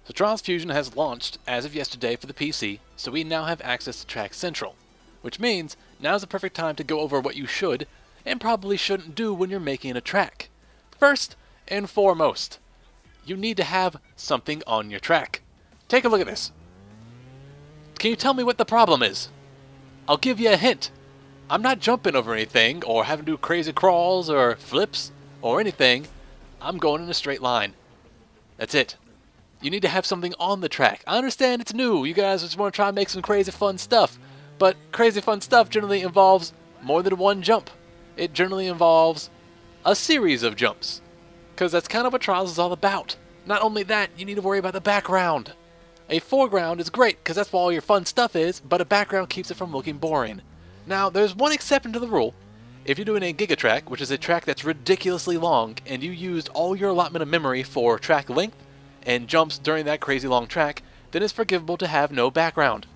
So Trials Fusion has launched as of yesterday for the PC, so we now have access to Track Central, which means now's the perfect time to go over what you should and probably shouldn't do when you're making a track. First and foremost, you need to have something on your track. Take a look at this. Can you tell me what the problem is? I'll give you a hint. I'm not jumping over anything or having to do crazy crawls or flips or anything. I'm going in a straight line. That's it. You need to have something on the track. I understand it's new. You guys just want to try and make some crazy fun stuff. But crazy fun stuff generally involves more than one jump. It generally involves a series of jumps. Because that's kind of what Trials is all about. Not only that, you need to worry about the background. A foreground is great because that's where all your fun stuff is, but a background keeps it from looking boring. Now, there's one exception to the rule. If you're doing a Giga Track, which is a track that's ridiculously long, and you used all your allotment of memory for track length and jumps during that crazy long track, then it's forgivable to have no background.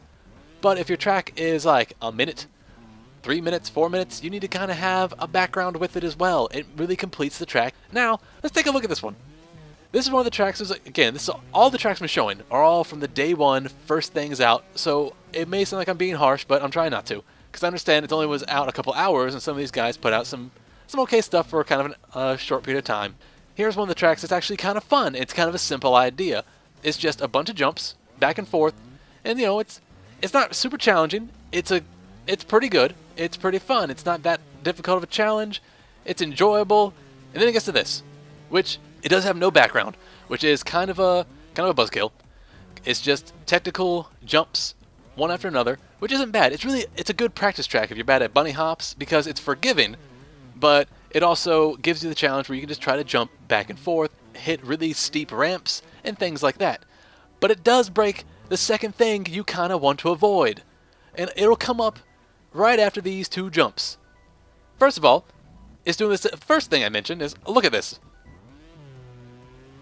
But if your track is like a minute, 3 minutes, 4 minutes, you need to kind of have a background with it as well. It really completes the track. Now, let's take a look at this one. This is one of the tracks, again, this is all the tracks I'm showing are all from the day one, first things out, so it may sound like I'm being harsh, but I'm trying not to. Because I understand it only was out a couple hours, and some of these guys put out some okay stuff for kind of a short period of time. Here's one of the tracks that's actually kind of fun. It's kind of a simple idea. It's just a bunch of jumps, back and forth, and it's not super challenging. It's pretty good. It's pretty fun. It's not that difficult of a challenge. It's enjoyable. And then it gets to this, which it does have no background, which is kind of a buzzkill. It's just technical jumps, one after another, which isn't bad. It's a good practice track if you're bad at bunny hops because it's forgiving, but it also gives you the challenge where you can just try to jump back and forth, hit really steep ramps, and things like that. But it does break the second thing you kind of want to avoid, and it'll come up right after these two jumps. First of all, it's doing this. The first thing I mentioned is, look at this.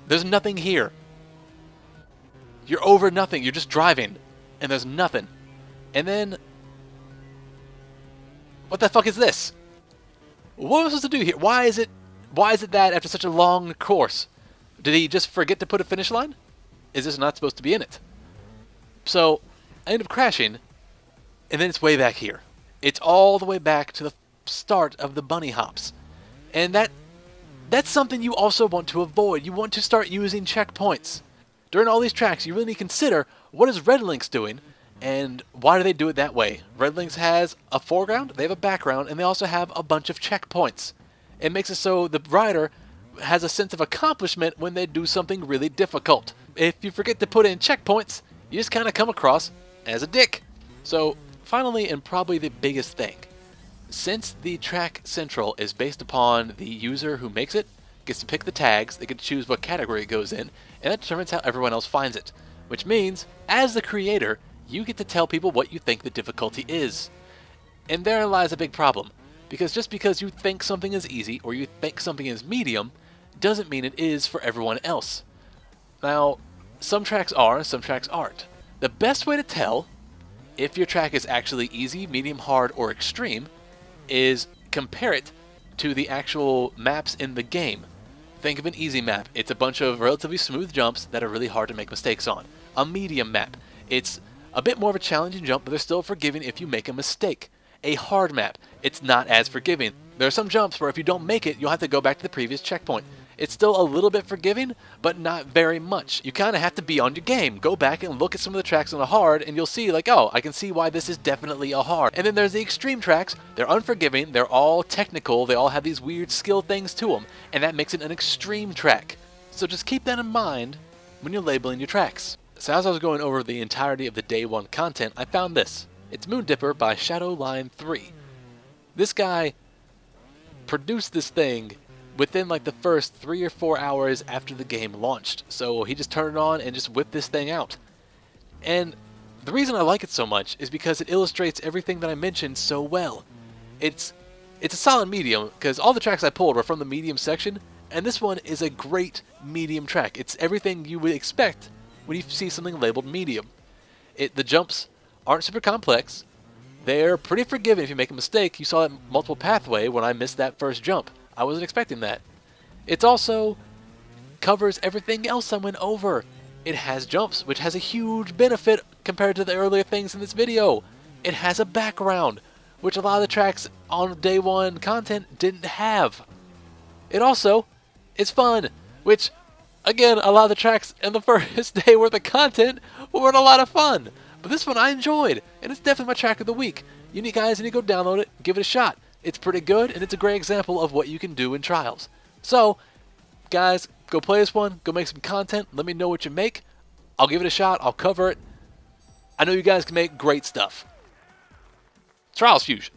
There's nothing here. You're over nothing. You're just driving, and there's nothing. And then, what the fuck is this? What am I supposed to do here? Why is it that after such a long course? Did he just forget to put a finish line? Is this not supposed to be in it? So, I end up crashing, and then it's way back here. It's all the way back to the start of the bunny hops. And that's something you also want to avoid. You want to start using checkpoints. During all these tracks, you really need to consider, what is Red Lynx doing, and why do they do it that way? Red Lynx has a foreground, they have a background, and they also have a bunch of checkpoints. It makes it so the rider has a sense of accomplishment when they do something really difficult. If you forget to put in checkpoints, you just kind of come across as a dick. So, finally, and probably the biggest thing, since the Track Central is based upon the user who makes it, gets to pick the tags, they get to choose what category it goes in, and that determines how everyone else finds it. Which means, as the creator, you get to tell people what you think the difficulty is. And therein lies a big problem, because just because you think something is easy or you think something is medium, doesn't mean it is for everyone else. Now, some tracks are, some tracks aren't. The best way to tell if your track is actually easy, medium, hard, or extreme is compare it to the actual maps in the game. Think of an easy map. It's a bunch of relatively smooth jumps that are really hard to make mistakes on. A medium map. It's a bit more of a challenging jump, but they're still forgiving if you make a mistake. A hard map. It's not as forgiving. There are some jumps where if you don't make it, you'll have to go back to the previous checkpoint. It's still a little bit forgiving, but not very much. You kind of have to be on your game. Go back and look at some of the tracks on the hard, and you'll see, like, oh, I can see why this is definitely a hard. And then there's the extreme tracks. They're unforgiving. They're all technical. They all have these weird skill things to them, and that makes it an extreme track. So just keep that in mind when you're labeling your tracks. So as I was going over the entirety of the day one content, I found this. It's Moon Dipper by Shadowline 3. This guy produced this thing within like the first 3 or 4 hours after the game launched. So he just turned it on and just whipped this thing out. And the reason I like it so much is because it illustrates everything that I mentioned so well. It's a solid medium, because all the tracks I pulled were from the medium section, and this one is a great medium track. It's everything you would expect when you see something labeled medium. The jumps aren't super complex. They're pretty forgiving if you make a mistake. You saw that multiple pathway when I missed that first jump. I wasn't expecting that. It also covers everything else I went over. it has jumps, which has a huge benefit compared to the earlier things in this video. It has a background, which a lot of the tracks on day one content didn't have. It also is fun, which, again, a lot of the tracks in the first day worth of content weren't a lot of fun. But this one I enjoyed, and it's definitely my track of the week. You guys need to go download it, give it a shot. It's pretty good, and it's a great example of what you can do in Trials. So, guys, go play this one, go make some content, let me know what you make. I'll give it a shot, I'll cover it. I know you guys can make great stuff. Trials Fusion.